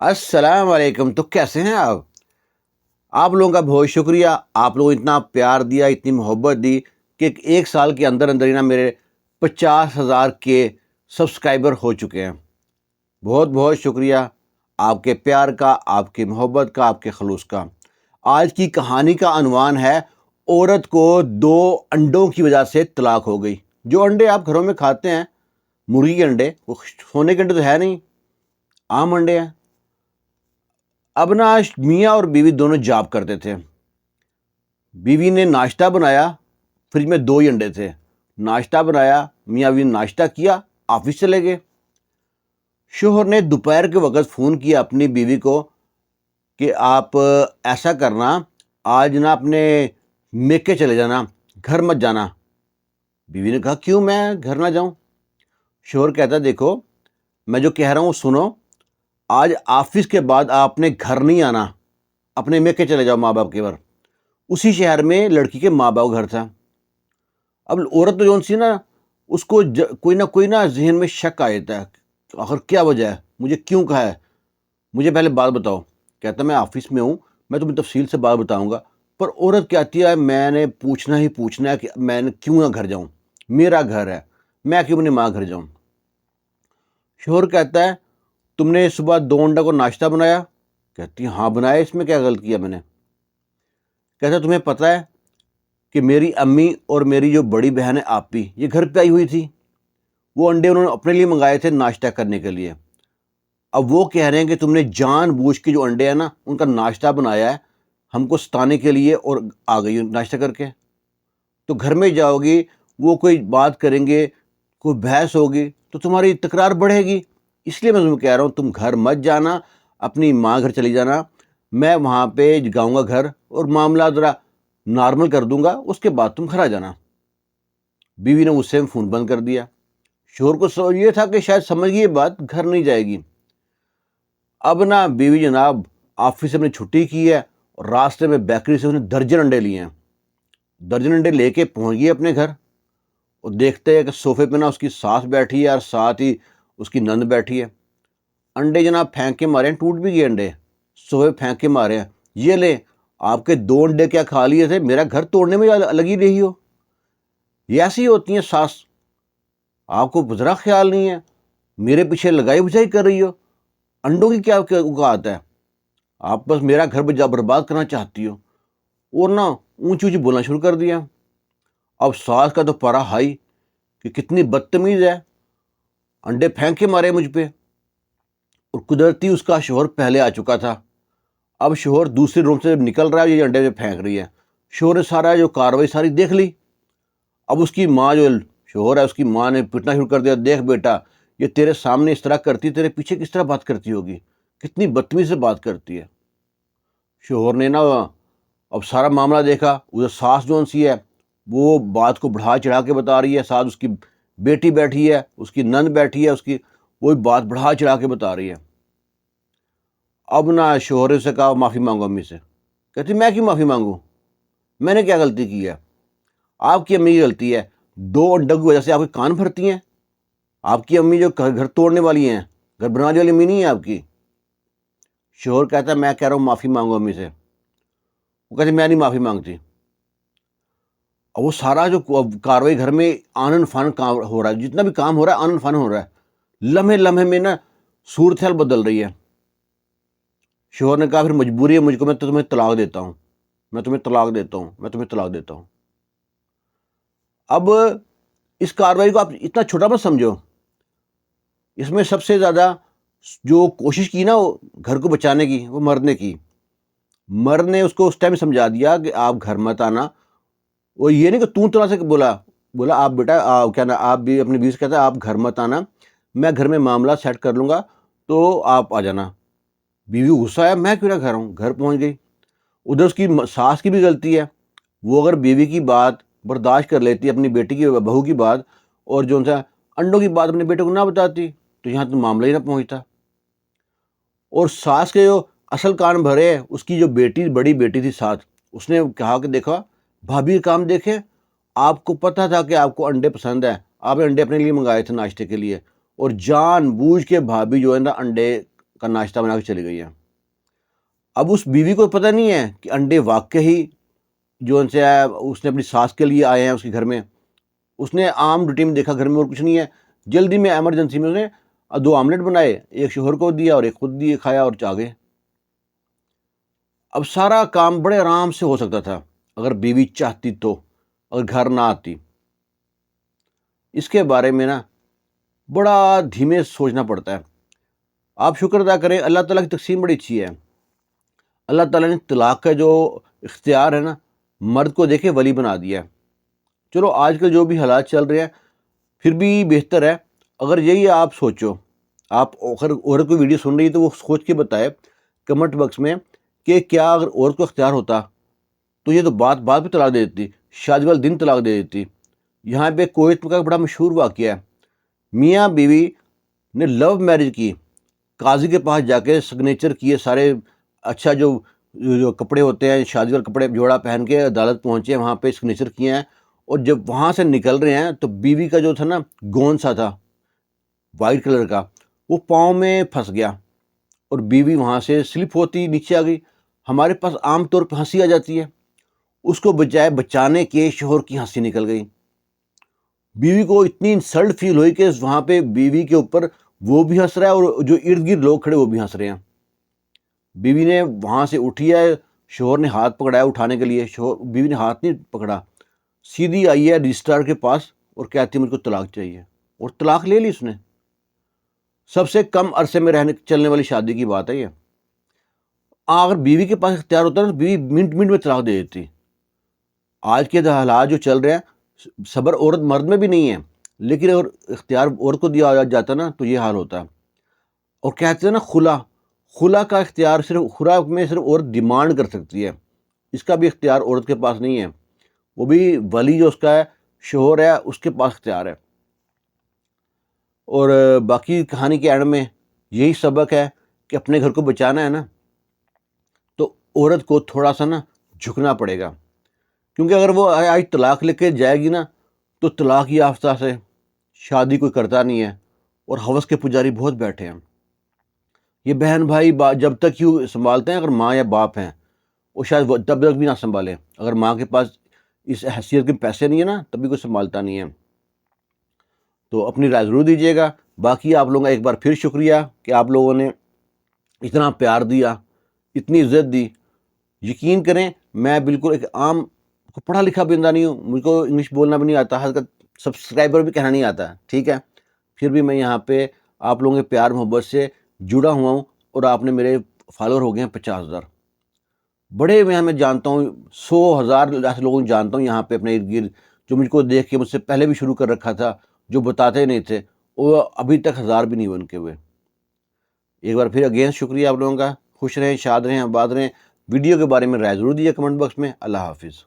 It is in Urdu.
السلام علیکم. تو کیسے ہیں آپ لوگوں کا بہت شکریہ. آپ لوگوں اتنا پیار دیا, اتنی محبت دی کہ ایک سال کے اندر اندر ہی نا میرے 50,000 کے سبسکرائبر ہو چکے ہیں. بہت بہت شکریہ آپ کے پیار کا, آپ کی محبت کا, آپ کے خلوص کا. آج کی کہانی کا عنوان ہے عورت کو 2 انڈوں کی وجہ سے طلاق ہو گئی. جو انڈے آپ گھروں میں کھاتے ہیں, مرغی کے انڈے, وہ سونے کے انڈے تو ہے نہیں, عام انڈے ہیں. اب نا میاں اور بیوی دونوں جاب کرتے تھے. بیوی نے ناشتہ بنایا, فریج میں 2 ہی انڈے تھے. ناشتہ بنایا, میاں بیوی نے ناشتہ کیا, آفس چلے گئے. شوہر نے دوپہر کے وقت فون کیا اپنی بیوی کو کہ آپ ایسا کرنا, آج نا اپنے میکے چلے جانا, گھر مت جانا. بیوی نے کہا کیوں میں گھر نہ جاؤں؟ شوہر کہتا دیکھو میں جو کہہ رہا ہوں سنو, آج آفس کے بعد آپ نے گھر نہیں آنا, اپنے میکے چلے جاؤ ماں باپ کے گھر. اسی شہر میں لڑکی کے ماں باپ گھر تھا. اب عورت تو جون سی نا, اس کو کوئی نہ ذہن میں شک آ جاتا ہے, آخر کیا وجہ ہے, مجھے کیوں کہا ہے, مجھے پہلے بات بتاؤ. کہتا میں آفس میں ہوں, میں تمہیں تفصیل سے بات بتاؤں گا. پر عورت کہتی ہے میں نے پوچھنا ہی پوچھنا ہے کہ میں نے کیوں نہ گھر جاؤں, میرا گھر ہے, میں کیوں اپنی ماں گھر جاؤں. شوہر کہتا ہے تم نے صبح 2 انڈا کو ناشتہ بنایا؟ کہتی ہاں بنایا, اس میں کیا غلط کیا میں نے. کہتا تمہیں پتہ ہے کہ میری امی اور میری جو بڑی بہن ہے آپی, یہ گھر پہ آئی ہوئی تھی, وہ انڈے انہوں نے اپنے لیے منگائے تھے ناشتہ کرنے کے لیے. اب وہ کہہ رہے ہیں کہ تم نے جان بوجھ کے جو انڈے ہیں نا ان کا ناشتہ بنایا ہے ہم کو ستانے کے لیے, اور آ گئی ناشتہ کر کے. تو گھر میں جاؤ گی, وہ کوئی بات کریں گے, کوئی بحث ہوگی تو تمہاری تکرار بڑھے گی. اس لیے میں تمہیں کہہ رہا ہوں تم گھر مت جانا, اپنی ماں گھر چلی جانا. میں وہاں پہ جگاؤں گا گھر اور معاملہ ذرا نارمل کر دوں گا, اس کے بعد تم گھر آ جانا. بیوی نے اس سے فون بند کر دیا. شوہر کو یہ تھا کہ شاید سمجھ گئی یہ بات, گھر نہیں جائے گی. اب نا بیوی جناب آفس سے اپنی چھٹی کی ہے, اور راستے میں بیکری سے اس نے درجن انڈے لیے ہیں. درجن انڈے لے کے پہنچ گئی اپنے گھر, اور دیکھتے ہیں کہ صوفے پہ نا اس کی ساس بیٹھی ہے اور ساتھ ہی اس کی نند بیٹھی ہے. انڈے جناب پھینک کے مارے ہیں, ٹوٹ بھی گئے انڈے, صوفے پھینک کے مارے ہیں. یہ لے آپ کے 2 انڈے کیا کھا لیے تھے, میرا گھر توڑنے میں لگی رہی ہو. یہ ایسی ہوتی ہیں ساس, آپ کو ذرا خیال نہیں ہے, میرے پیچھے لگائی بجھائی کر رہی ہو. انڈوں کی کیا اوقات ہے, آپ بس میرا گھر برباد کرنا چاہتی ہو. اور نا اونچی اونچی بولنا شروع کر دیا. اب ساس کا تو پارا ہائی کہ کتنی بدتمیز ہے, انڈے پھینک کے مارے مجھ پہ. اور قدرتی اس کا شوہر پہلے آ چکا تھا. اب شوہر دوسرے روم سے نکل رہا ہے, یہ انڈے پہ پھینک رہی ہے. شوہر نے سارا جو کاروائی ساری دیکھ لی. اب اس کی ماں جو شوہر ہے, اس کی ماں نے پٹنا شروع کر دیا, دیکھ بیٹا یہ تیرے سامنے اس طرح کرتی, تیرے پیچھے کس طرح بات کرتی ہوگی, کتنی بدتمیزی سے بات کرتی ہے. شوہر نے نا اب سارا معاملہ دیکھا. ادھر ساس جون سی ہے وہ بات کو بڑھا چڑھا کے بتا رہی ہے, ساتھ اس کی بیٹی بیٹھی ہے, اس کی نند بیٹھی ہے, اس کی وہی بات بڑھا چڑھا کے بتا رہی ہے. اب نا شوہر سے کہا معافی مانگو امی سے. کہتی میں کیوں معافی مانگوں, میں نے کیا غلطی کی ہے, آپ کی امی کی غلطی ہے. 2 انڈوں کی وجہ سے آپ کے کان بھرتی ہیں. آپ کی امی جو گھر توڑنے والی ہیں, گھر بنانے والی امی نہیں ہے آپ کی. شوہر کہتا ہے میں کہہ رہا ہوں معافی مانگو امی سے. وہ کہتے میں نہیں معافی مانگتی. اور وہ سارا جو کاروائی گھر میں آنن فان کام ہو رہا ہے, جتنا بھی کام ہو رہا ہے آنن فان ہو رہا ہے, لمحے لمحے میں نا صورتحال بدل رہی ہے. شوہر نے کہا پھر مجبوری ہے مجھ کو, میں تو تمہیں طلاق دیتا ہوں, میں تمہیں طلاق دیتا ہوں, میں تمہیں طلاق دیتا ہوں. اب اس کاروائی کو آپ اتنا چھوٹا مت سمجھو. اس میں سب سے زیادہ جو کوشش کی نا وہ گھر کو بچانے کی, وہ مرد نے کی. مرد نے اس کو اس ٹائم سمجھا دیا کہ آپ گھر مت آنا. وہ یہ نہیں کہ تو طرح سے بولا آپ بیٹا کیا نا, آپ بھی اپنی بیوی سے کہتا ہے آپ گھر مت آنا, میں گھر میں معاملہ سیٹ کر لوں گا تو آپ آ جانا. بیوی غصہ ہے, میں کیوں نہ گھر ہوں, گھر پہنچ گئی. ادھر اس کی ساس کی بھی غلطی ہے. وہ اگر بیوی کی بات برداشت کر لیتی, اپنی بیٹی کی بہو کی بات, اور جو سا انڈوں کی بات اپنے بیٹے کو نہ بتاتی, تو یہاں تو معاملہ ہی نہ پہنچتا. اور ساس کے جو اصل کان بھرے, اس کی جو بیٹی بڑی بیٹی تھی ساتھ, اس نے کہا کہ دیکھا بھابھی کا کام دیکھے, آپ کو پتہ تھا کہ آپ کو انڈے پسند ہے, آپ نے انڈے اپنے لیے منگائے تھے ناشتے کے لیے, اور جان بوجھ کے بھابھی جو ہے نا انڈے کا ناشتہ بنا کے چلی گئی ہیں۔ اب اس بیوی کو پتہ نہیں ہے کہ انڈے واقعی جو ان سے آیا اس نے اپنی ساس کے لیے آئے ہیں اس کے گھر میں۔ اس نے عام روٹین میں دیکھا گھر میں اور کچھ نہیں ہے، جلدی میں ایمرجنسی میں اس نے 2 آملیٹ بنائے، ایک شوہر کو دیا اور ایک خود دیے کھایا اور چا گئے۔ اب سارا کام بڑے آرام سے ہو سکتا تھا اگر بیوی چاہتی تو، اگر گھر نہ آتی۔ اس کے بارے میں نا بڑا دھیمے سوچنا پڑتا ہے۔ آپ شکر ادا کریں، اللہ تعالیٰ کی تقسیم بڑی اچھی ہے۔ اللہ تعالیٰ نے طلاق کا جو اختیار ہے نا مرد کو دیکھے ولی بنا دیا ہے۔ چلو آج کل جو بھی حالات چل رہے ہیں پھر بھی بہتر ہے اگر یہی آپ سوچو، آپ اگر عورت کوئی ویڈیو سن رہی ہے تو وہ سوچ کے بتائے کمنٹ باکس میں کہ کیا اگر عورت کو اختیار ہوتا تو یہ تو بات پہ طلاق دے دیتی، شادی والے دن طلاق دے دیتی۔ یہاں پہ کویت کا بڑا مشہور واقعہ ہے، میاں بیوی نے لو میرج کی، قاضی کے پاس جا کے سگنیچر کیے سارے، اچھا جو کپڑے ہوتے ہیں شادی والے کپڑے جوڑا پہن کے عدالت پہنچے، وہاں پہ سگنیچر کیے ہیں، اور جب وہاں سے نکل رہے ہیں تو بیوی کا جو تھا نا گون سا تھا وائٹ کلر کا، وہ پاؤں میں پھنس گیا اور بیوی وہاں سے سلپ ہوتی نیچے آ گئی۔ ہمارے پاس عام طور پہ ہنسی آ جاتی ہے، اس کو بجائے بچانے کے شوہر کی ہنسی نکل گئی۔ بیوی کو اتنی انسلٹ فیل ہوئی کہ وہاں پہ بیوی کے اوپر وہ بھی ہنس رہا ہے اور جو ارد گرد لوگ کھڑے وہ بھی ہنس رہے ہیں۔ بیوی نے وہاں سے اٹھی ہے، شوہر نے ہاتھ پکڑا ہے اٹھانے کے لیے، بیوی نے ہاتھ نہیں پکڑا، سیدھی آئی ہے رجسٹرار کے پاس اور کہتی مجھ کو طلاق چاہیے، اور طلاق لے لی اس نے۔ سب سے کم عرصے میں چلنے والی شادی کی بات ہے یہ۔ اگر بیوی کے پاس اختیار ہوتا ہے تو بیوی منٹ میں طلاق دے دیتی۔ آج کے حالات جو چل رہے ہیں صبر عورت مرد میں بھی نہیں ہے، لیکن اگر اختیار عورت کو دیا جاتا نا تو یہ حال ہوتا ہے۔ اور کہتے ہیں نا خلا کا اختیار خلا میں صرف عورت ڈیمانڈ کر سکتی ہے، اس کا بھی اختیار عورت کے پاس نہیں ہے، وہ بھی ولی جو اس کا ہے شوہر ہے اس کے پاس اختیار ہے۔ اور باقی کہانی کے اینڈ میں یہی سبق ہے کہ اپنے گھر کو بچانا ہے نا تو عورت کو تھوڑا سا نا جھکنا پڑے گا، کیونکہ اگر وہ آج طلاق لے کے جائے گی نا تو طلاق یافتہ سے شادی کوئی کرتا نہیں ہے، اور ہوس کے پجاری بہت بیٹھے ہیں۔ یہ بہن بھائی جب تک ہی سنبھالتے ہیں، اگر ماں یا باپ ہیں وہ شاید تب تک بھی نہ سنبھالیں، اگر ماں کے پاس اس حیثیت کے پیسے نہیں ہیں نا تب بھی کوئی سنبھالتا نہیں ہے۔ تو اپنی رائے ضرور دیجیے گا۔ باقی آپ لوگوں کا ایک بار پھر شکریہ کہ آپ لوگوں نے اتنا پیار دیا، اتنی عزت دی۔ یقین کریں میں بالکل ایک عام پڑھا لکھا بندہ نہیں ہوں، مجھ کو انگلش بولنا بھی نہیں آتا، حضرت سبسکرائبر بھی کہنا نہیں آتا، ٹھیک ہے، پھر بھی میں یہاں پہ آپ لوگوں کے پیار محبت سے جڑا ہوا ہوں، اور آپ نے میرے فالوور ہو گئے ہیں 50,000۔ بڑے میں جانتا ہوں 100,000 ایسے لوگوں کو جانتا ہوں یہاں پہ اپنے ارد گرد جو مجھ کو دیکھ کے مجھ سے پہلے بھی شروع کر رکھا تھا، جو بتاتے نہیں تھے، وہ ابھی تک 1000 بھی نہیں بن کے ہوئے۔ ایک بار پھر اگین شکریہ آپ لوگوں کا۔ خوش رہیں، شاد رہیں، آباد رہیں۔ ویڈیو کے بارے میں رائے ضرور دیجیے کمنٹ باکس میں۔ اللہ حافظ۔